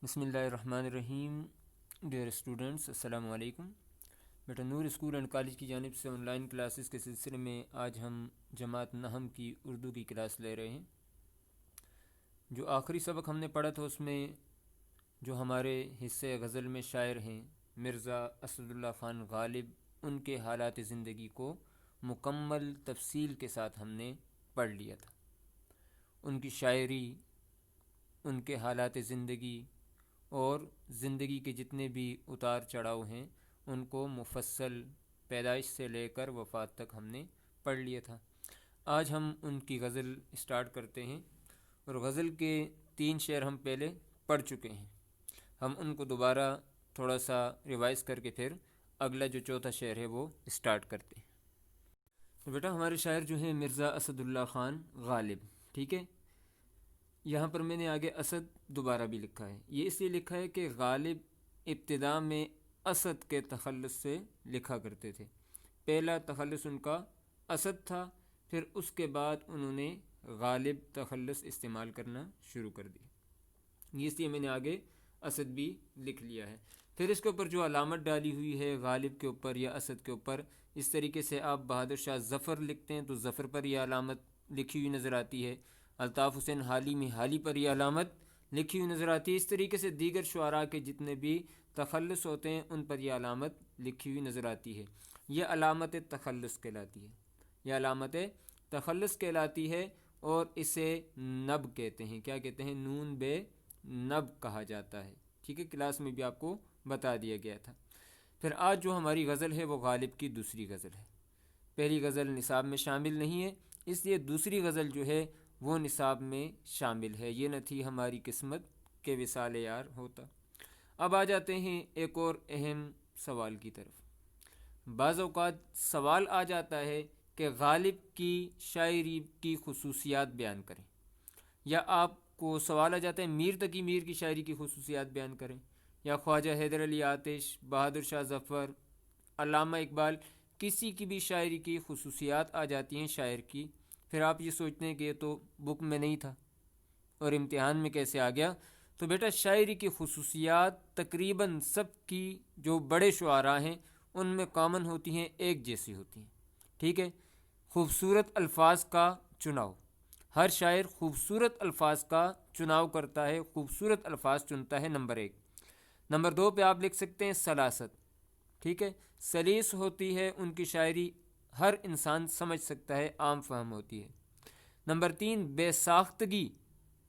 بسم اللہ الرحمن الرحیم۔ ڈیئر اسٹوڈنٹس، السلام علیکم۔ بیٹا نور اسکول اینڈ کالج کی جانب سے آن لائن کلاسز کے سلسلے میں آج ہم جماعت نحم کی اردو کی کلاس لے رہے ہیں۔ جو آخری سبق ہم نے پڑھا تھا اس میں جو ہمارے حصے غزل میں شاعر ہیں مرزا اسد اللہ خان غالب، ان کے حالات زندگی کو مکمل تفصیل کے ساتھ ہم نے پڑھ لیا تھا۔ ان کی شاعری، ان کے حالات زندگی اور زندگی کے جتنے بھی اتار چڑھاؤ ہیں ان کو مفصل پیدائش سے لے کر وفات تک ہم نے پڑھ لیا تھا۔ آج ہم ان کی غزل اسٹارٹ کرتے ہیں، اور غزل کے 3 شعر ہم پہلے پڑھ چکے ہیں۔ ہم ان کو دوبارہ تھوڑا سا ریوائز کر کے پھر اگلا جو چوتھا شعر ہے وہ اسٹارٹ کرتے ہیں۔ تو بیٹا ہمارے شاعر جو ہیں مرزا اسد اللہ خان غالب، ٹھیک ہے۔ یہاں پر میں نے آگے اسد دوبارہ بھی لکھا ہے، یہ اس لیے لکھا ہے کہ غالب ابتدا میں اسد کے تخلص سے لکھا کرتے تھے۔ پہلا تخلص ان کا اسد تھا، پھر اس کے بعد انہوں نے غالب تخلص استعمال کرنا شروع کر دیا، اس لیے میں نے آگے اسد بھی لکھ لیا ہے۔ پھر اس کے اوپر جو علامت ڈالی ہوئی ہے غالب کے اوپر یا اسد کے اوپر، اس طریقے سے آپ بہادر شاہ ظفر لکھتے ہیں تو ظفر پر یہ علامت لکھی ہوئی نظر آتی ہے، الطاف حسین حالی میں حالی پر یہ علامت لکھی ہوئی نظر آتی ہے۔ اس طریقے سے دیگر شعراء کے جتنے بھی تخلص ہوتے ہیں ان پر یہ علامت لکھی ہوئی نظر آتی ہے۔ یہ علامت تخلص کہلاتی ہے، یہ علامت تخلص کہلاتی ہے، اور اسے نب کہتے ہیں۔ کیا کہتے ہیں؟ نون بے نب کہا جاتا ہے، ٹھیک ہے، کلاس میں بھی آپ کو بتا دیا گیا تھا۔ پھر آج جو ہماری غزل ہے وہ غالب کی دوسری غزل ہے۔ پہلی غزل نصاب میں شامل نہیں ہے، اس لیے دوسری غزل جو ہے وہ نصاب میں شامل ہے۔ یہ نہ تھی ہماری قسمت کہ وصال یار ہوتا۔ اب آ جاتے ہیں ایک اور اہم سوال کی طرف۔ بعض اوقات سوال آ جاتا ہے کہ غالب کی شاعری کی خصوصیات بیان کریں، یا آپ کو سوال آ جاتا ہے میر تقی میر کی شاعری کی خصوصیات بیان کریں، یا خواجہ حیدر علی آتش، بہادر شاہ ظفر، علامہ اقبال، کسی کی بھی شاعری کی خصوصیات آ جاتی ہیں شاعر کی۔ پھر آپ یہ سوچتے ہیں کہ یہ تو بک میں نہیں تھا اور امتحان میں کیسے آ گیا؟ تو بیٹا شاعری کی خصوصیات تقریباً سب کی جو بڑے شعراء ہیں ان میں کامن ہوتی ہیں، ایک جیسی ہوتی ہیں، ٹھیک ہے۔ خوبصورت الفاظ کا چناؤ، ہر شاعر خوبصورت الفاظ کا چناؤ کرتا ہے، خوبصورت الفاظ چنتا ہے، نمبر 1۔ نمبر 2 پہ آپ لکھ سکتے ہیں سلاست، ٹھیک ہے، سلیس ہوتی ہے ان کی شاعری، ہر انسان سمجھ سکتا ہے، عام فہم ہوتی ہے۔ نمبر 3 بے ساختگی،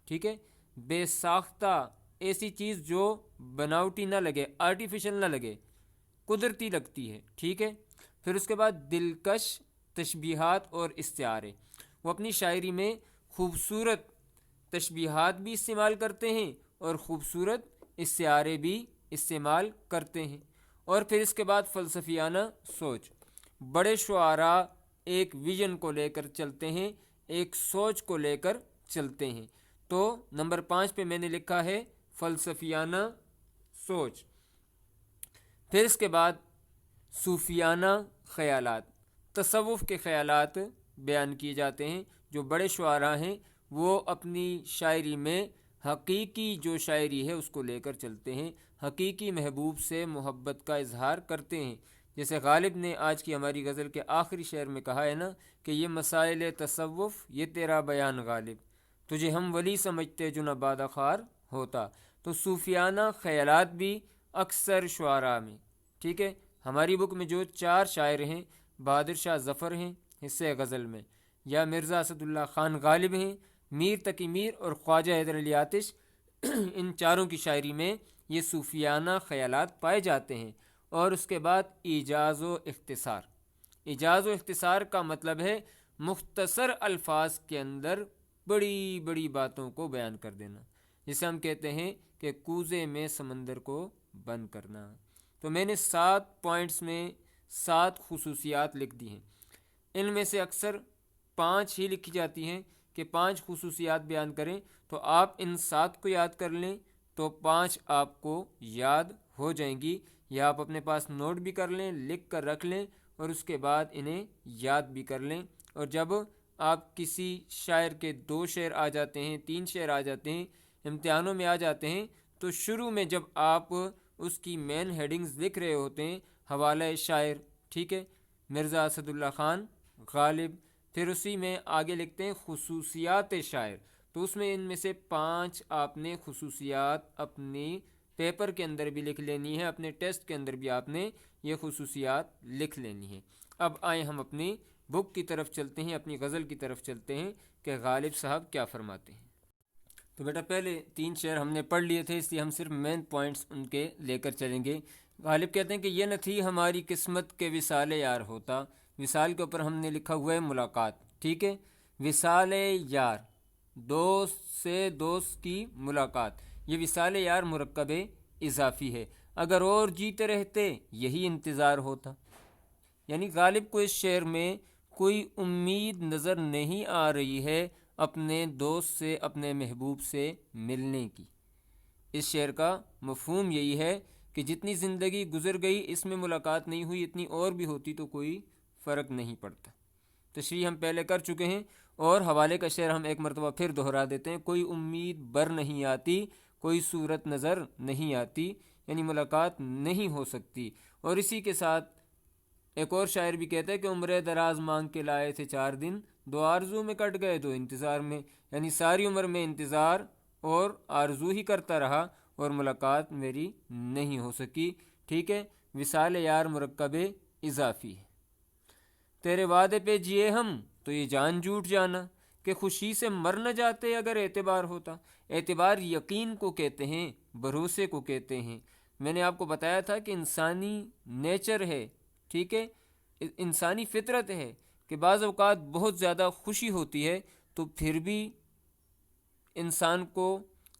ٹھیک ہے، بے ساختہ، ایسی چیز جو بناوٹی نہ لگے، آرٹیفیشل نہ لگے، قدرتی لگتی ہے، ٹھیک ہے۔ پھر اس کے بعد دلکش تشبیہات اور استعارے، وہ اپنی شاعری میں خوبصورت تشبیہات بھی استعمال کرتے ہیں اور خوبصورت استعارے بھی استعمال کرتے ہیں۔ اور پھر اس کے بعد فلسفیانہ سوچ، بڑے شعراء ایک ویژن کو لے کر چلتے ہیں، ایک سوچ کو لے کر چلتے ہیں۔ تو نمبر 5 پہ میں نے لکھا ہے فلسفیانہ سوچ۔ پھر اس کے بعد صوفیانہ خیالات، تصوف کے خیالات بیان کیے جاتے ہیں۔ جو بڑے شعراء ہیں وہ اپنی شاعری میں حقیقی جو شاعری ہے اس کو لے کر چلتے ہیں، حقیقی محبوب سے محبت کا اظہار کرتے ہیں۔ جیسے غالب نے آج کی ہماری غزل کے آخری شعر میں کہا ہے نا کہ یہ مسائل تصوف یہ تیرا بیان غالب، تجھے ہم ولی سمجھتے جو نہ بادہ خار ہوتا۔ تو صوفیانہ خیالات بھی اکثر شعراء میں، ٹھیک ہے، ہماری بک میں جو 4 شاعر ہیں، بہادر شاہ ظفر ہیں حصے غزل میں، یا مرزا اسد اللہ خان غالب ہیں، میر تقی میر اور خواجہ حیدر علی آتش، ان چاروں کی شاعری میں یہ صوفیانہ خیالات پائے جاتے ہیں۔ اور اس کے بعد ایجاز و اختصار، ایجاز و اختصار کا مطلب ہے مختصر الفاظ کے اندر بڑی بڑی باتوں کو بیان کر دینا، جسے ہم کہتے ہیں کہ کوزے میں سمندر کو بند کرنا۔ تو میں نے 7 پوائنٹس میں 7 خصوصیات لکھ دی ہیں، ان میں سے اکثر 5 ہی لکھی جاتی ہیں کہ 5 خصوصیات بیان کریں، تو آپ ان 7 کو یاد کر لیں تو 5 آپ کو یاد ہو جائیں گی، یا آپ اپنے پاس نوٹ بھی کر لیں، لکھ کر رکھ لیں، اور اس کے بعد انہیں یاد بھی کر لیں۔ اور جب آپ کسی شاعر کے 2 شعر آ جاتے ہیں، 3 شعر آ جاتے ہیں، امتحانوں میں آ جاتے ہیں، تو شروع میں جب آپ اس کی مین ہیڈنگز لکھ رہے ہوتے ہیں، حوالہ شاعر، ٹھیک ہے، مرزا اسد اللہ خان غالب، پھر اسی میں آگے لکھتے ہیں خصوصیات شاعر، تو اس میں ان میں سے 5 آپ نے خصوصیات اپنی پیپر کے اندر بھی لکھ لینی ہے، اپنے ٹیسٹ کے اندر بھی آپ نے یہ خصوصیات لکھ لینی ہے۔ اب آئیں ہم اپنی بک کی طرف چلتے ہیں، اپنی غزل کی طرف چلتے ہیں کہ غالب صاحب کیا فرماتے ہیں۔ تو بیٹا پہلے 3 شعر ہم نے پڑھ لیے تھے، اس لیے ہم صرف مین پوائنٹس ان کے لے کر چلیں گے۔ غالب کہتے ہیں کہ یہ نہ تھی ہماری قسمت کے وصال یار ہوتا، وصال کے اوپر ہم نے لکھا ہوا ہے ملاقات، ٹھیک ہے، وصال یار، دوست سے دوست کی ملاقات، یہ وصال یار مرکب اضافی ہے، اگر اور جیتے رہتے یہی انتظار ہوتا۔ یعنی غالب کو اس شعر میں کوئی امید نظر نہیں آ رہی ہے اپنے دوست سے، اپنے محبوب سے ملنے کی۔ اس شعر کا مفہوم یہی ہے کہ جتنی زندگی گزر گئی اس میں ملاقات نہیں ہوئی، اتنی اور بھی ہوتی تو کوئی فرق نہیں پڑتا۔ تشریح ہم پہلے کر چکے ہیں، اور حوالے کا شعر ہم ایک مرتبہ پھر دہرا دیتے ہیں، کوئی امید بر نہیں آتی، کوئی صورت نظر نہیں آتی، یعنی ملاقات نہیں ہو سکتی۔ اور اسی کے ساتھ ایک اور شاعر بھی کہتا ہے کہ عمر دراز مانگ کے لائے تھے 4 دن، 2 آرزو میں کٹ گئے 2 انتظار میں، یعنی ساری عمر میں انتظار اور آرزو ہی کرتا رہا اور ملاقات میری نہیں ہو سکی، ٹھیک ہے، وصال یار مرکب اضافی ہے۔ تیرے وعدے پہ جیے ہم تو یہ جان جھوٹ جانا، کہ خوشی سے مر نہ جاتے اگر اعتبار ہوتا۔ اعتبار یقین کو کہتے ہیں، بھروسے کو کہتے ہیں۔ میں نے آپ کو بتایا تھا کہ انسانی نیچر ہے، ٹھیک ہے، انسانی فطرت ہے کہ بعض اوقات بہت زیادہ خوشی ہوتی ہے تو پھر بھی انسان کو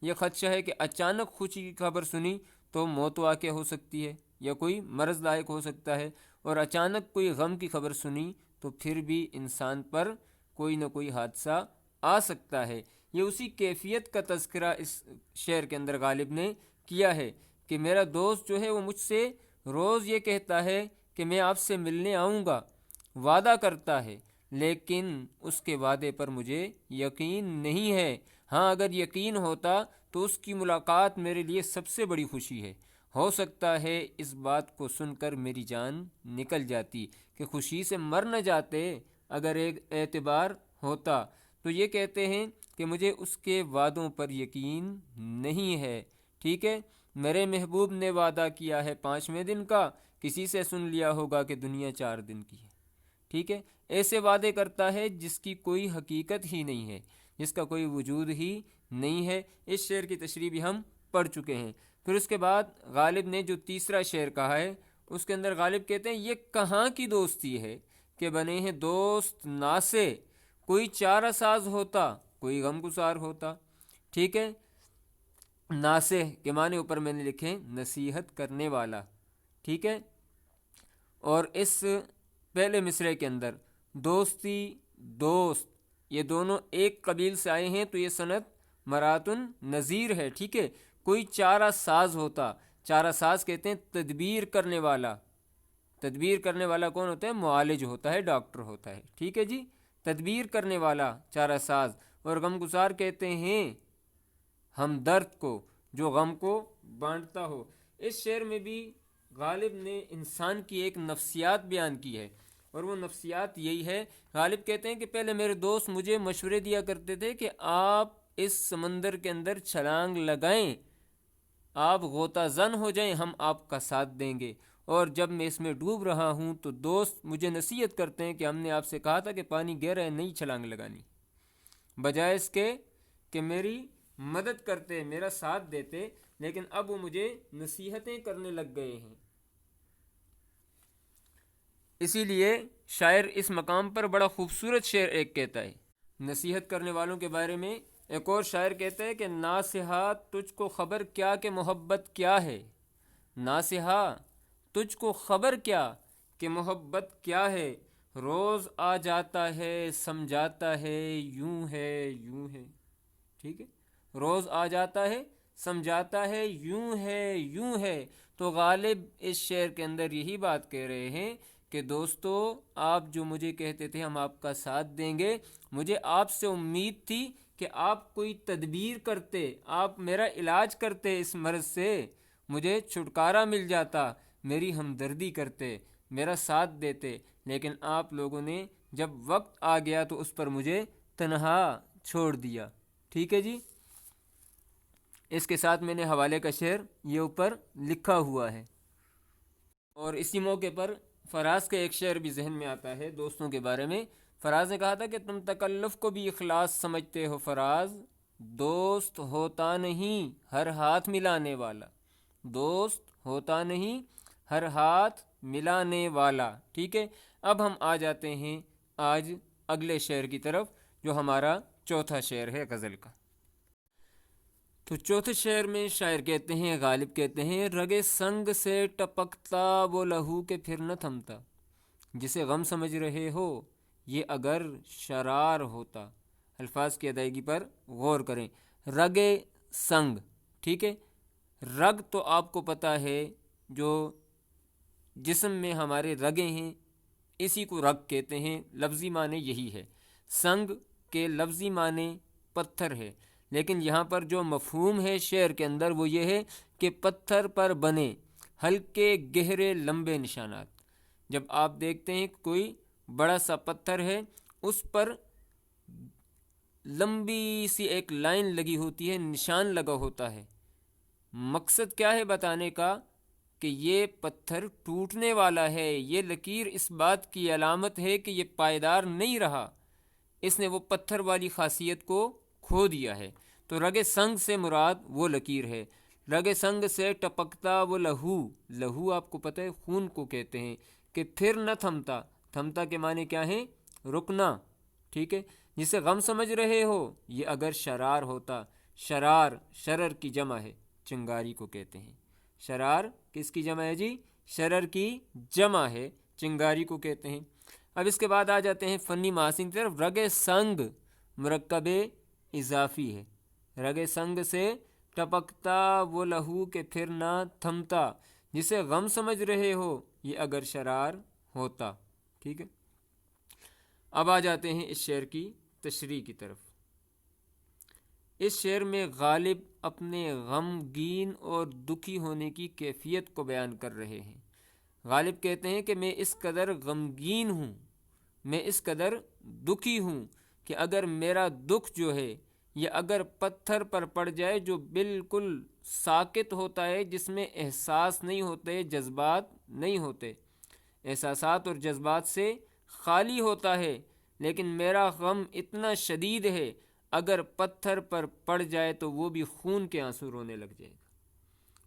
یہ خدشہ ہے کہ اچانک خوشی کی خبر سنی تو موت واقع ہو سکتی ہے یا کوئی مرض لاحق ہو سکتا ہے، اور اچانک کوئی غم کی خبر سنی تو پھر بھی انسان پر کوئی نہ کوئی حادثہ آ سکتا ہے۔ یہ اسی کیفیت کا تذکرہ اس شعر کے اندر غالب نے کیا ہے کہ میرا دوست جو ہے وہ مجھ سے روز یہ کہتا ہے کہ میں آپ سے ملنے آؤں گا، وعدہ کرتا ہے، لیکن اس کے وعدے پر مجھے یقین نہیں ہے۔ ہاں اگر یقین ہوتا تو اس کی ملاقات میرے لیے سب سے بڑی خوشی ہے۔ ہو سکتا ہے اس بات کو سن کر میری جان نکل جاتی کہ خوشی سے مر نہ جاتے اگر ایک اعتبار ہوتا۔ تو یہ کہتے ہیں کہ مجھے اس کے وعدوں پر یقین نہیں ہے، ٹھیک ہے، میرے محبوب نے وعدہ کیا ہے 5ویں دن کا، کسی سے سن لیا ہوگا کہ دنیا 4 دن کی ہے، ٹھیک ہے، ایسے وعدے کرتا ہے جس کی کوئی حقیقت ہی نہیں ہے، جس کا کوئی وجود ہی نہیں ہے۔ اس شعر کی تشریح بھی ہم پڑھ چکے ہیں۔ پھر اس کے بعد غالب نے جو تیسرا شعر کہا ہے اس کے اندر غالب کہتے ہیں یہ کہاں کی دوستی ہے کہ بنے ہیں دوست ناسے، کوئی چارہ ساز ہوتا کوئی غم گسار ہوتا، ٹھیک ہے، ناسے کے معنی اوپر میں نے لکھے نصیحت کرنے والا، ٹھیک ہے، اور اس پہلے مصرعے کے اندر دوستی، دوست، یہ دونوں ایک قبیل سے آئے ہیں تو یہ صنعت مراتن نظیر ہے، ٹھیک ہے، کوئی چارہ ساز ہوتا، چارہ ساز کہتے ہیں تدبیر کرنے والا۔ تدبیر کرنے والا کون ہوتا ہے؟ معالج ہوتا ہے، ڈاکٹر ہوتا ہے، ٹھیک ہے جی، تدبیر کرنے والا چارہ ساز۔ اور غم گسار کہتے ہیں ہم درد کو، جو غم کو بانٹتا ہو۔ اس شعر میں بھی غالب نے انسان کی ایک نفسیات بیان کی ہے، اور وہ نفسیات یہی ہے، غالب کہتے ہیں کہ پہلے میرے دوست مجھے مشورے دیا کرتے تھے کہ آپ اس سمندر کے اندر چھلانگ لگائیں، آپ غوطہ زن ہو جائیں، ہم آپ کا ساتھ دیں گے، اور جب میں اس میں ڈوب رہا ہوں تو دوست مجھے نصیحت کرتے ہیں کہ ہم نے آپ سے کہا تھا کہ پانی گہرا ہے، نہیں چھلانگ لگانی، بجائے اس کے کہ میری مدد کرتے، میرا ساتھ دیتے، لیکن اب وہ مجھے نصیحتیں کرنے لگ گئے ہیں۔ اسی لیے شاعر اس مقام پر بڑا خوبصورت شعر ایک کہتا ہے نصیحت کرنے والوں کے بارے میں۔ ایک اور شاعر کہتا ہے کہ ناصحا تجھ کو خبر کیا کہ محبت کیا ہے، ناصحا تجھ کو خبر کیا کہ محبت کیا ہے، روز آ جاتا ہے سمجھاتا ہے یوں ہے یوں ہے، ٹھیک ہے، روز آ جاتا ہے سمجھاتا ہے یوں ہے یوں ہے۔ تو غالب اس شعر کے اندر یہی بات کہہ رہے ہیں کہ دوستو آپ جو مجھے کہتے تھے ہم آپ کا ساتھ دیں گے، مجھے آپ سے امید تھی کہ آپ کوئی تدبیر کرتے، آپ میرا علاج کرتے اس مرض سے، مجھے چھٹکارا مل جاتا، میری ہمدردی کرتے، میرا ساتھ دیتے، لیکن آپ لوگوں نے جب وقت آ گیا تو اس پر مجھے تنہا چھوڑ دیا۔ ٹھیک ہے جی، اس کے ساتھ میں نے حوالے کا شعر یہ اوپر لکھا ہوا ہے۔ اور اسی موقع پر فراز کا ایک شعر بھی ذہن میں آتا ہے دوستوں کے بارے میں۔ فراز نے کہا تھا کہ تم تکلف کو بھی اخلاص سمجھتے ہو فراز، دوست ہوتا نہیں ہر ہاتھ ملانے والا، دوست ہوتا نہیں ہر ہاتھ ملانے والا۔ ٹھیک ہے، اب ہم آ جاتے ہیں آج اگلے شعر کی طرف، جو ہمارا چوتھا شعر ہے غزل کا۔ تو چوتھے شعر میں شاعر کہتے ہیں، غالب کہتے ہیں، رگے سنگ سے ٹپکتا وہ لہو کہ پھر نہ تھمتا، جسے غم سمجھ رہے ہو یہ اگر شرار ہوتا۔ الفاظ کی ادائیگی پر غور کریں۔ رگے سنگ، ٹھیک ہے، رگ تو آپ کو پتہ ہے جو جسم میں ہمارے رگیں ہیں اسی کو رگ کہتے ہیں، لفظی معنی یہی ہے۔ سنگ کے لفظی معنی پتھر ہے، لیکن یہاں پر جو مفہوم ہے شعر کے اندر وہ یہ ہے کہ پتھر پر بنے ہلکے گہرے لمبے نشانات۔ جب آپ دیکھتے ہیں کوئی بڑا سا پتھر ہے، اس پر لمبی سی ایک لائن لگی ہوتی ہے، نشان لگا ہوتا ہے، مقصد کیا ہے بتانے کا کہ یہ پتھر ٹوٹنے والا ہے، یہ لکیر اس بات کی علامت ہے کہ یہ پائیدار نہیں رہا، اس نے وہ پتھر والی خاصیت کو کھو دیا ہے۔ تو رگ سنگ سے مراد وہ لکیر ہے۔ رگ سنگ سے ٹپکتا وہ لہو، لہو آپ کو پتہ ہے خون کو کہتے ہیں، کہ پھر نہ تھمتا، تھمتا کے معنی کیا ہیں؟ رکنا، ٹھیک ہے، جسے غم سمجھ رہے ہو یہ اگر شرار ہوتا۔ شرار شرر کی جمع ہے، چنگاری کو کہتے ہیں۔ شرار کس کی جمع ہے جی؟ شرر کی جمع ہے، چنگاری کو کہتے ہیں۔ اب اس کے بعد آ جاتے ہیں فنی محاسن کی طرف۔ رگ سنگ مرکب اضافی ہے، رگ سنگ سے ٹپکتا وہ لہو کہ پھر نہ تھمتا، جسے غم سمجھ رہے ہو یہ اگر شرار ہوتا۔ ٹھیک ہے، اب آ جاتے ہیں اس شعر کی تشریح کی طرف۔ اس شعر میں غالب اپنے غمگین اور دکھی ہونے کی کیفیت کو بیان کر رہے ہیں۔ غالب کہتے ہیں کہ میں اس قدر غمگین ہوں، میں اس قدر دکھی ہوں کہ اگر میرا دکھ جو ہے یہ اگر پتھر پر پڑ جائے جو بالکل ساکت ہوتا ہے، جس میں احساس نہیں ہوتے، جذبات نہیں ہوتے، احساسات اور جذبات سے خالی ہوتا ہے، لیکن میرا غم اتنا شدید ہے اگر پتھر پر پڑ جائے تو وہ بھی خون کے آنسو رونے لگ جائے گا۔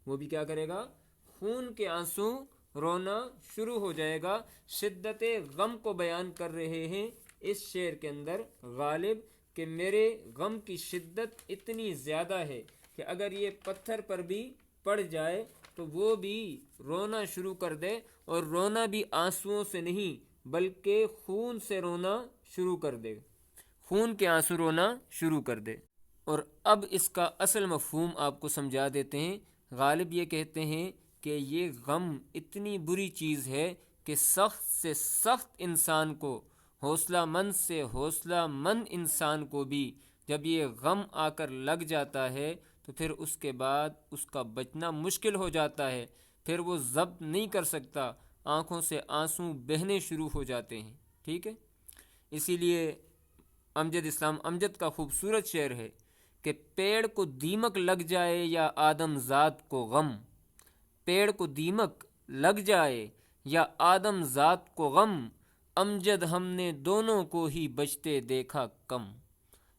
وہ بھی کیا کرے گا؟ خون کے آنسو رونا شروع ہو جائے گا۔ شدت غم کو بیان کر رہے ہیں اس شعر کے اندر غالب کہ میرے غم کی شدت اتنی زیادہ ہے کہ اگر یہ پتھر پر بھی پڑ جائے تو وہ بھی رونا شروع کر دے، اور رونا بھی آنسوؤں سے نہیں بلکہ خون سے رونا شروع کر دے، خون کے آنسو رونا شروع کر دے۔ اور اب اس کا اصل مفہوم آپ کو سمجھا دیتے ہیں۔ غالب یہ کہتے ہیں کہ یہ غم اتنی بری چیز ہے کہ سخت سے سخت انسان کو، حوصلہ مند سے حوصلہ مند انسان کو بھی جب یہ غم آ کر لگ جاتا ہے تو پھر اس کے بعد اس کا بچنا مشکل ہو جاتا ہے، پھر وہ ضبط نہیں کر سکتا، آنکھوں سے آنسو بہنے شروع ہو جاتے ہیں۔ ٹھیک ہے، اسی لیے امجد اسلام امجد کا خوبصورت شعر ہے کہ پیڑ کو دیمک لگ جائے یا آدم ذات کو غم، پیڑ کو دیمک لگ جائے یا آدم ذات کو غم، امجد ہم نے دونوں کو ہی بچتے دیکھا کم۔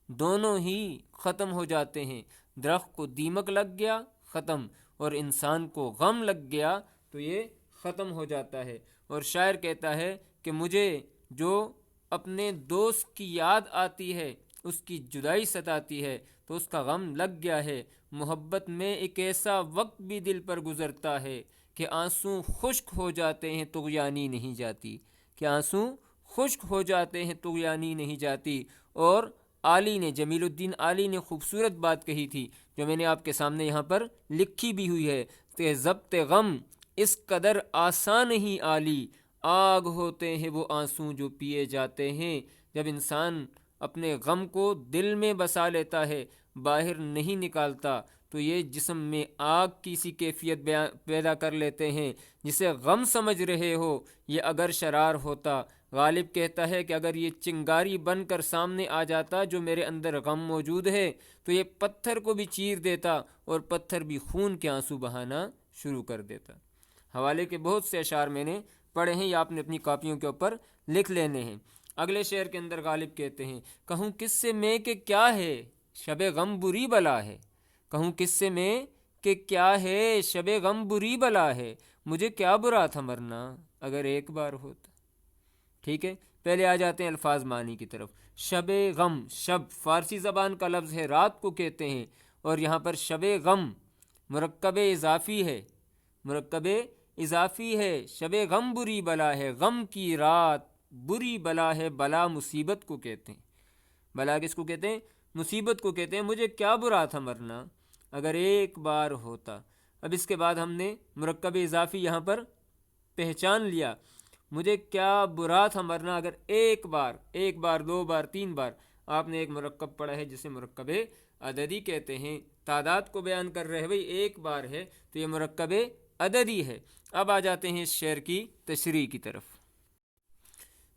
دونوں ہی ختم ہو جاتے ہیں، درخت کو دیمک لگ گیا ختم، اور انسان کو غم لگ گیا تو یہ ختم ہو جاتا ہے۔ اور شاعر کہتا ہے کہ مجھے جو اپنے دوست کی یاد آتی ہے، اس کی جدائی ستاتی ہے تو اس کا غم لگ گیا ہے۔ محبت میں ایک ایسا وقت بھی دل پر گزرتا ہے کہ آنسو خشک ہو جاتے ہیں طغیانی نہیں جاتی، کہ آنسو خشک ہو جاتے ہیں طغیانی نہیں جاتی۔ اور عالی نے، جمیل الدین عالی نے خوبصورت بات کہی تھی جو میں نے آپ کے سامنے یہاں پر لکھی بھی ہوئی ہے کہ ضبط غم اس قدر آسان نہیں عالی، آگ ہوتے ہیں وہ آنسو جو پیے جاتے ہیں۔ جب انسان اپنے غم کو دل میں بسا لیتا ہے، باہر نہیں نکالتا، تو یہ جسم میں آگ کی سی کیفیت پیدا کر لیتے ہیں جسے غم سمجھ رہے ہو، یہ اگر شرار ہوتا۔ غالب کہتا ہے کہ اگر یہ چنگاری بن کر سامنے آ جاتا جو میرے اندر غم موجود ہے، تو یہ پتھر کو بھی چیر دیتا اور پتھر بھی خون کے آنسو بہانا شروع کر دیتا۔ حوالے کے بہت سے اشعار میں نے پڑھے ہیں، یا آپ نے اپنی کاپیوں کے اوپر لکھ لینے ہیں۔ اگلے شعر کے اندر غالب کہتے ہیں، کہوں کس سے میں کہ کیا ہے شب غم بری بلا ہے، کہوں کس سے میں کہ کیا ہے شب غم بری بلا ہے، مجھے کیا برا تھا مرنا اگر ایک بار ہوتا۔ ٹھیک ہے، پہلے آ جاتے ہیں الفاظ معنی کی طرف۔ شب غم، شب فارسی زبان کا لفظ ہے، رات کو کہتے ہیں، اور یہاں پر شب غم مرکب اضافی ہے، مرکب اضافی ہے۔ شب غم بری بلا ہے، غم کی رات بری بلا ہے، بلا مصیبت کو کہتے ہیں۔ بلا کس کو کہتے ہیں؟ مصیبت کو کہتے ہیں۔ مجھے کیا برا تھا مرنا اگر ایک بار ہوتا۔ اب اس کے بعد ہم نے مرکب اضافی یہاں پر پہچان لیا۔ مجھے کیا برا تھا مرنا اگر ایک بار، ایک بار، دو بار، تین بار۔ آپ نے ایک مرکب پڑھا ہے جسے مرکب عددی کہتے ہیں، تعداد کو بیان کر رہے، بھئی ایک بار ہے تو یہ مرکب عددی ہے۔ اب آ جاتے ہیں اس شعر کی تشریح کی طرف۔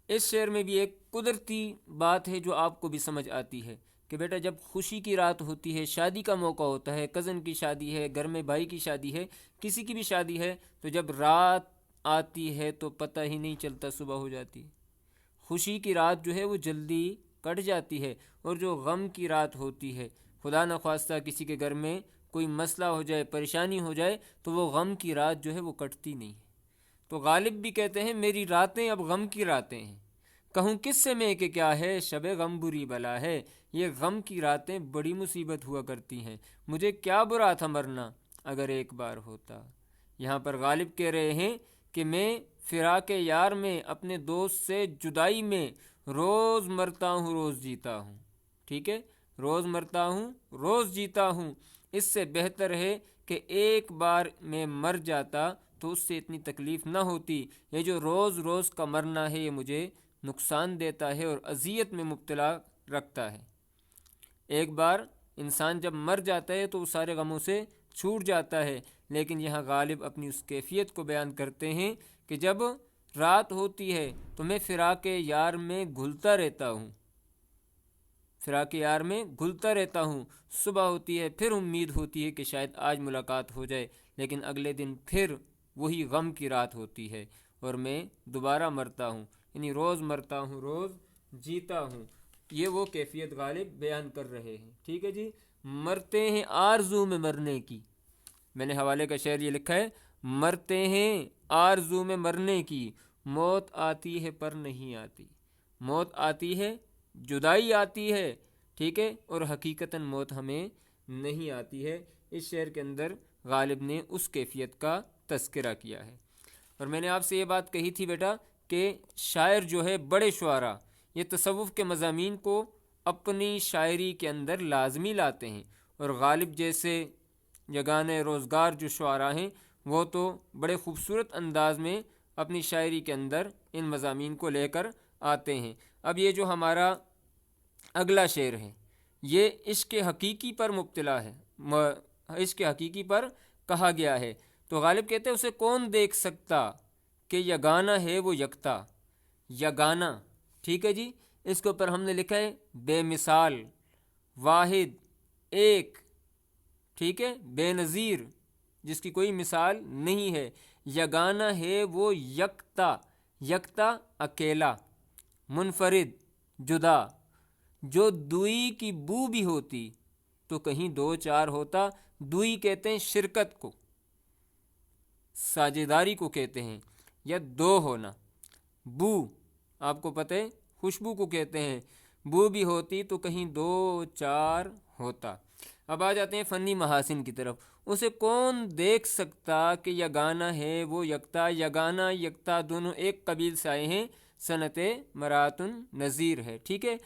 اس شعر میں بھی ایک قدرتی بات ہے جو آپ کو بھی سمجھ آتی ہے کہ بیٹا جب خوشی کی رات ہوتی ہے، شادی کا موقع ہوتا ہے، کزن کی شادی ہے، گھر میں بھائی کی شادی ہے، کسی کی بھی شادی ہے، تو جب رات آتی ہے تو پتہ ہی نہیں چلتا صبح ہو جاتی ہے۔ خوشی کی رات جو ہے وہ جلدی کٹ جاتی ہے، اور جو غم کی رات ہوتی ہے، خدا نخواستہ کسی کے گھر میں کوئی مسئلہ ہو جائے، پریشانی ہو جائے، تو وہ غم کی رات جو ہے وہ کٹتی نہیں ہے۔ تو غالب بھی کہتے ہیں میری راتیں اب غم کی راتیں ہیں، کہوں کس سے میں کہ کیا ہے شب غم بری بلا ہے، یہ غم کی راتیں بڑی مصیبت ہوا کرتی ہیں، مجھے کیا برا تھا مرنا اگر ایک بار ہوتا۔ یہاں پر غالب کہہ رہے ہیں کہ میں فراق یار میں، اپنے دوست سے جدائی میں روز مرتا ہوں روز جیتا ہوں۔ ٹھیک ہے، روز مرتا ہوں روز جیتا ہوں، اس سے بہتر ہے کہ ایک بار میں مر جاتا تو اس سے اتنی تکلیف نہ ہوتی۔ یہ جو روز روز کا مرنا ہے یہ مجھے نقصان دیتا ہے اور اذیت میں مبتلا رکھتا ہے۔ ایک بار انسان جب مر جاتا ہے تو وہ سارے غموں سے چھوٹ جاتا ہے، لیکن یہاں غالب اپنی اس کیفیت کو بیان کرتے ہیں کہ جب رات ہوتی ہے تو میں فراق یار میں گھلتا رہتا ہوں، فراق یار میں گھلتا رہتا ہوں، صبح ہوتی ہے پھر امید ہوتی ہے کہ شاید آج ملاقات ہو جائے، لیکن اگلے دن پھر وہی غم کی رات ہوتی ہے اور میں دوبارہ مرتا ہوں، یعنی روز مرتا ہوں روز جیتا ہوں۔ یہ وہ کیفیت غالب بیان کر رہے ہیں۔ ٹھیک ہے جی، مرتے ہیں آرزو میں مرنے کی۔ میں نے حوالے کا شعر یہ لکھا ہے، مرتے ہیں آرزو میں مرنے کی، موت آتی ہے پر نہیں آتی، موت آتی ہے، جدائی آتی ہے، ٹھیک ہے، اور حقیقتاً موت ہمیں نہیں آتی ہے۔ اس شعر کے اندر غالب نے اس کیفیت کا تذکرہ کیا ہے۔ اور میں نے آپ سے یہ بات کہی تھی بیٹا کہ شاعر جو ہے، بڑے شعراء، یہ تصوف کے مضامین کو اپنی شاعری کے اندر لازمی لاتے ہیں، اور غالب جیسے یگانہ روزگار جو شعراء ہیں وہ تو بڑے خوبصورت انداز میں اپنی شاعری کے اندر ان مضامین کو لے کر آتے ہیں۔ اب یہ جو ہمارا اگلا شعر ہے یہ عشق حقیقی پر مبتلا ہے، عشق حقیقی پر کہا گیا ہے۔ تو غالب کہتے ہیں اسے کون دیکھ سکتا کہ یگانہ ہے وہ یکتا، یگانہ، ٹھیک ہے جی، اس کے اوپر ہم نے لکھا ہے بے مثال، واحد، ایک، ٹھیک ہے، بے نظیر، جس کی کوئی مثال نہیں ہے۔ یگانہ ہے وہ یکتا، یکتا اکیلا، منفرد، جدا، جو دوئی کی بو بھی ہوتی تو کہیں دو چار ہوتا۔ دوئی کہتے ہیں شرکت کو، ساجھیداری کو کہتے ہیں، یا دو ہونا۔ بو آپ کو پتہ ہے خوشبو کو کہتے ہیں، بو بھی ہوتی تو کہیں دو چار ہوتا۔ اب آ جاتے ہیں فنی محاسن کی طرف۔ اسے کون دیکھ سکتا کہ یگانہ ہے وہ یکتا، یگانہ یکتا دونوں ایک قبیل سے آئے ہیں، صنعت مراتن نظیر ہے، ٹھیک ہے۔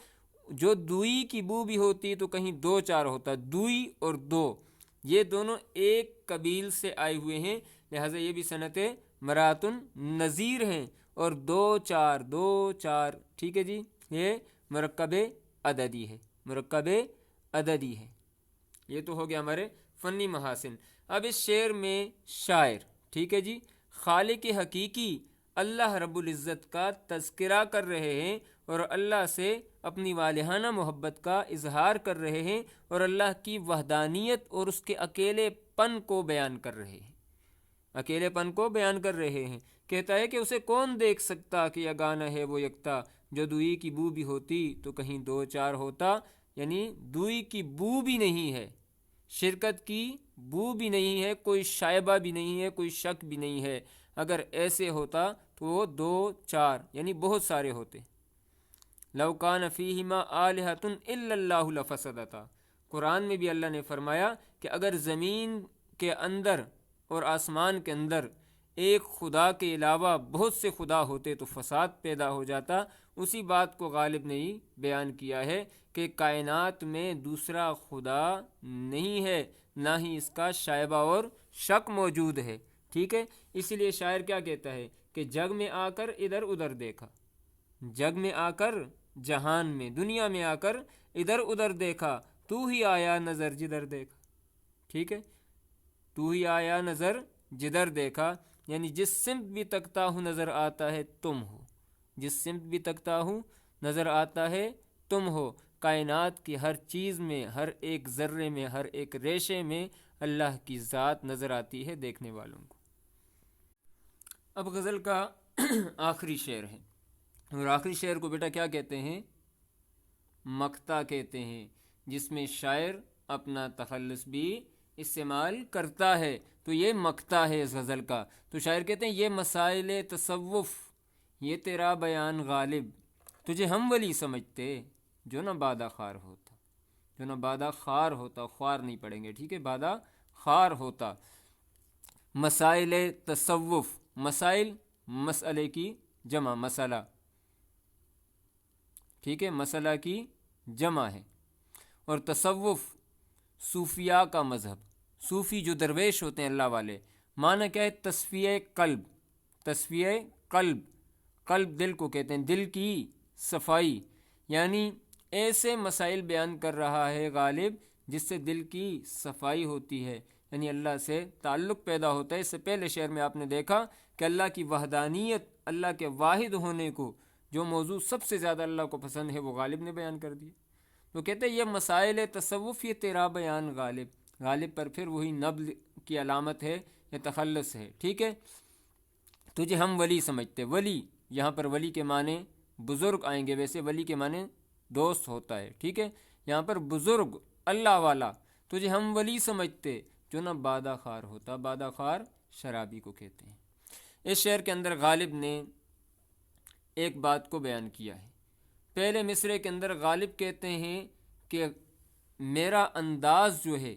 جو دوئی کی بو بھی ہوتی تو کہیں دو چار ہوتا، دوئی اور دو یہ دونوں ایک قبیل سے آئے ہوئے ہیں، لہٰذا یہ بھی صنعت مراتن نظیر ہیں، اور دو چار، ٹھیک ہے جی، یہ مرکب عددی ہے، مرکب عددی ہے۔ یہ تو ہو گیا ہمارے فنی محاسن۔ اب اس شعر میں شاعر، ٹھیک ہے جی، خالق حقیقی اللہ رب العزت کا تذکرہ کر رہے ہیں اور اللہ سے اپنی والہانہ محبت کا اظہار کر رہے ہیں اور اللہ کی وحدانیت اور اس کے اکیلے پن کو بیان کر رہے ہیں، اکیلے پن کو بیان کر رہے ہیں۔ کہتا ہے کہ اسے کون دیکھ سکتا کہ یگانہ ہے وہ یکتا، جو دوئی کی بو بھی ہوتی تو کہیں دو چار ہوتا، یعنی دوئی کی بو بھی نہیں ہے، شرکت کی بو بھی نہیں ہے، کوئی شائبہ بھی نہیں ہے، کوئی شک بھی نہیں ہے۔ اگر ایسے ہوتا تو وہ دو چار یعنی بہت سارے ہوتے۔ لو کان فیہما آلہۃ الا اللہ لفسدتا، قرآن میں بھی اللہ نے فرمایا کہ اگر زمین کے اندر اور آسمان کے اندر ایک خدا کے علاوہ بہت سے خدا ہوتے تو فساد پیدا ہو جاتا۔ اسی بات کو غالب نے ہی بیان کیا ہے کہ کائنات میں دوسرا خدا نہیں ہے، نہ ہی اس کا شائبہ اور شک موجود ہے، ٹھیک ہے۔ اسی لیے شاعر کیا کہتا ہے کہ جگ میں آ کر ادھر ادھر دیکھا، جگ میں آ کر، جہان میں، دنیا میں آ کر ادھر ادھر دیکھا، تو ہی آیا نظر جدھر دیکھا، ٹھیک ہے، تو ہی آیا نظر جدھر دیکھا، یعنی جس سمت بھی تکتا ہوں نظر آتا ہے تم ہو، جس سمت بھی تکتا ہوں نظر آتا ہے تم ہو۔ کائنات کی ہر چیز میں، ہر ایک ذرے میں، ہر ایک ریشے میں اللہ کی ذات نظر آتی ہے دیکھنے والوں کو۔ اب غزل کا آخری شعر ہے، اور آخری شعر کو بیٹا کیا کہتے ہیں؟ مقطع کہتے ہیں، جس میں شاعر اپنا تخلص بھی استعمال کرتا ہے، تو یہ مقطع ہے اس غزل کا۔ تو شاعر کہتے ہیں یہ مسائل تصوف، یہ تیرا بیان غالب، تجھے ہم ولی سمجھتے جو نہ بادہ خار ہوتا، جو نہ بادہ خار ہوتا، خوار نہیں پڑھیں گے، ٹھیک ہے، بادہ خار ہوتا۔ مسائل تصوف، مسائل مسئلے کی جمع، مسئلہ، ٹھیک ہے، مسئلہ کی جمع ہے، اور تصوف صوفیاء کا مذہب، صوفی جو درویش ہوتے ہیں اللہ والے، معنی کیا ہے؟ تصفیہ قلب، تصفیہ قلب، قلب دل کو کہتے ہیں، دل کی صفائی، یعنی ایسے مسائل بیان کر رہا ہے غالب جس سے دل کی صفائی ہوتی ہے، یعنی اللہ سے تعلق پیدا ہوتا ہے۔ اس سے پہلے شعر میں آپ نے دیکھا کہ اللہ کی وحدانیت، اللہ کے واحد ہونے کو، جو موضوع سب سے زیادہ اللہ کو پسند ہے، وہ غالب نے بیان کر دیا۔ تو کہتے ہیں یہ مسائل تصوف، یہ تیرا بیان غالب، غالب پر پھر وہی نبل کی علامت ہے، یہ تخلص ہے، ٹھیک ہے۔ تجھے ہم ولی سمجھتے، ولی یہاں پر ولی کے معنی بزرگ آئیں گے، ویسے ولی کے معنی دوست ہوتا ہے، ٹھیک ہے، یہاں پر بزرگ اللہ والا، تجھے ہم ولی سمجھتے جو نہ بادہ خار ہوتا، بادہ خار شرابی کو کہتے ہیں۔ اس شعر کے اندر غالب نے ایک بات کو بیان کیا ہے۔ پہلے مصرے کے اندر غالب کہتے ہیں کہ میرا انداز جو ہے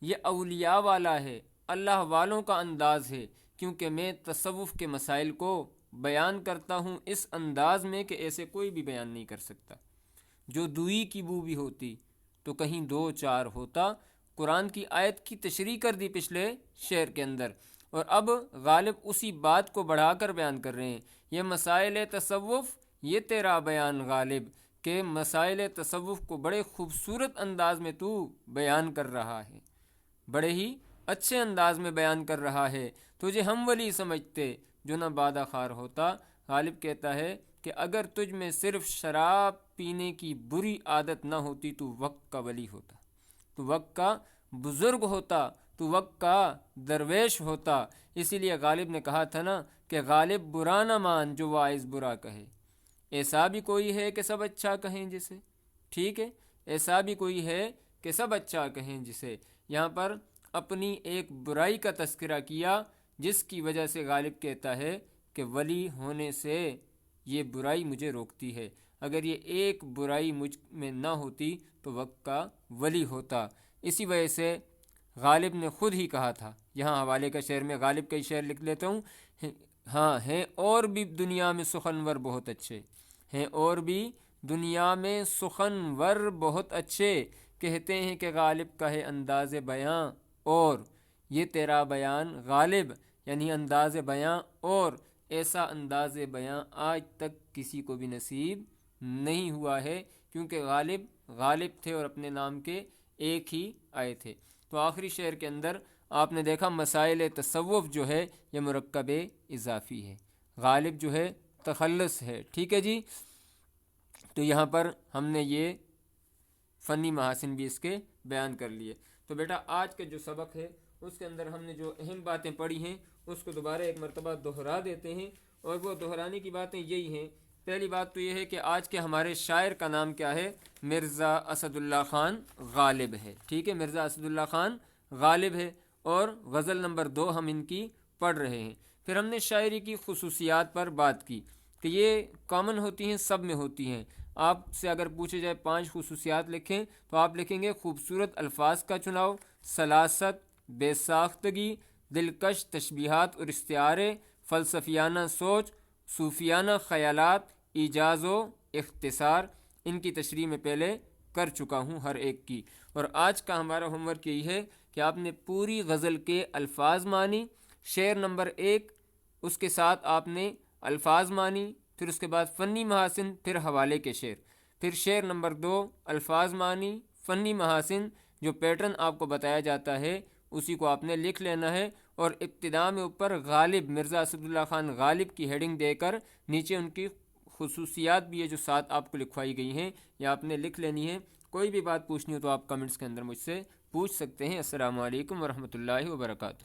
یہ اولیاء والا ہے، اللہ والوں کا انداز ہے، کیونکہ میں تصوف کے مسائل کو بیان کرتا ہوں اس انداز میں کہ ایسے کوئی بھی بیان نہیں کر سکتا۔ جو دوئی کی بو بھی ہوتی تو کہیں دو چار ہوتا، قرآن کی آیت کی تشریح کر دی پچھلے شعر کے اندر، اور اب غالب اسی بات کو بڑھا کر بیان کر رہے ہیں۔ یہ مسائل تصوف، یہ تیرا بیان غالب، کہ مسائل تصوف کو بڑے خوبصورت انداز میں تو بیان کر رہا ہے، بڑے ہی اچھے انداز میں بیان کر رہا ہے۔ تجھے ہم ولی سمجھتے جو نہ بادہ خار ہوتا، غالب کہتا ہے کہ اگر تجھ میں صرف شراب پینے کی بری عادت نہ ہوتی تو وقت کا ولی ہوتا، تو وقت کا بزرگ ہوتا، تو وقت کا درویش ہوتا۔ اسی لیے غالب نے کہا تھا نا کہ غالب برا نہ مان جو واعظ برا کہے، ایسا بھی کوئی ہے کہ سب اچھا کہیں جسے، ٹھیک ہے، ایسا بھی کوئی ہے کہ سب اچھا کہیں جسے۔ یہاں پر اپنی ایک برائی کا تذکرہ کیا، جس کی وجہ سے غالب کہتا ہے کہ ولی ہونے سے یہ برائی مجھے روکتی ہے، اگر یہ ایک برائی مجھ میں نہ ہوتی تو وقت کا ولی ہوتا۔ اسی وجہ سے غالب نے خود ہی کہا تھا، یہاں حوالے کا شعر میں غالب کا شعر لکھ لیتا ہوں، ہاں ہیں اور بھی دنیا میں سخنور بہت اچھے، ہیں اور بھی دنیا میں سخنور بہت اچھے، کہتے ہیں کہ غالب کا ہے انداز بیاں اور یہ تیرا بیان غالب، یعنی انداز بیاں، اور ایسا انداز بیاں آج تک کسی کو بھی نصیب نہیں ہوا ہے کیونکہ غالب تھے اور اپنے نام کے ایک ہی آئے تھے۔ تو آخری شعر کے اندر آپ نے دیکھا مسائل تصوف جو ہے یہ مرکب اضافی ہے، غالب جو ہے تخلص ہے، ٹھیک ہے جی۔ تو یہاں پر ہم نے یہ فنی محاسن بھی اس کے بیان کر لیے۔ تو بیٹا آج کا جو سبق ہے اس کے اندر ہم نے جو اہم باتیں پڑھی ہیں اس کو دوبارہ ایک مرتبہ دہرا دیتے ہیں، اور وہ دہرانے کی باتیں یہی ہیں۔ پہلی بات تو یہ ہے کہ آج کے ہمارے شاعر کا نام کیا ہے؟ مرزا اسد اللہ خان غالب ہے، ٹھیک ہے، مرزا اسد اللہ خان غالب ہے، اور غزل نمبر 2 ہم ان کی پڑھ رہے ہیں۔ پھر ہم نے شاعری کی خصوصیات پر بات کی کہ یہ کامن ہوتی ہیں، سب میں ہوتی ہیں۔ آپ سے اگر پوچھے جائے 5 خصوصیات لکھیں تو آپ لکھیں گے خوبصورت الفاظ کا چناؤ، سلاست، بے ساختگی، دلکش تشبیہات اور استعارے، فلسفیانہ سوچ، صوفیانہ خیالات، ایجاز و اختصار۔ ان کی تشریح میں پہلے کر چکا ہوں ہر ایک کی، اور آج کا ہمارا ہوم ورک یہی ہے کہ آپ نے پوری غزل کے الفاظ مانی، شعر نمبر 1 اس کے ساتھ آپ نے الفاظ مانی، پھر اس کے بعد فنی محاسن، پھر حوالے کے شعر، پھر شعر نمبر 2 الفاظ مانی، فنی محاسن، جو پیٹرن آپ کو بتایا جاتا ہے اسی کو آپ نے لکھ لینا ہے، اور ابتدا میں اوپر غالب مرزا اسد اللہ خان غالب کی ہیڈنگ دے کر نیچے ان کی خصوصیات بھی ہے جو 7 آپ کو لکھوائی گئی ہیں یہ آپ نے لکھ لینی ہے۔ کوئی بھی بات پوچھنی ہو تو آپ کمنٹس کے اندر مجھ سے پوچھ سکتے ہیں۔ السلام علیکم ورحمۃ اللہ وبرکاتہ۔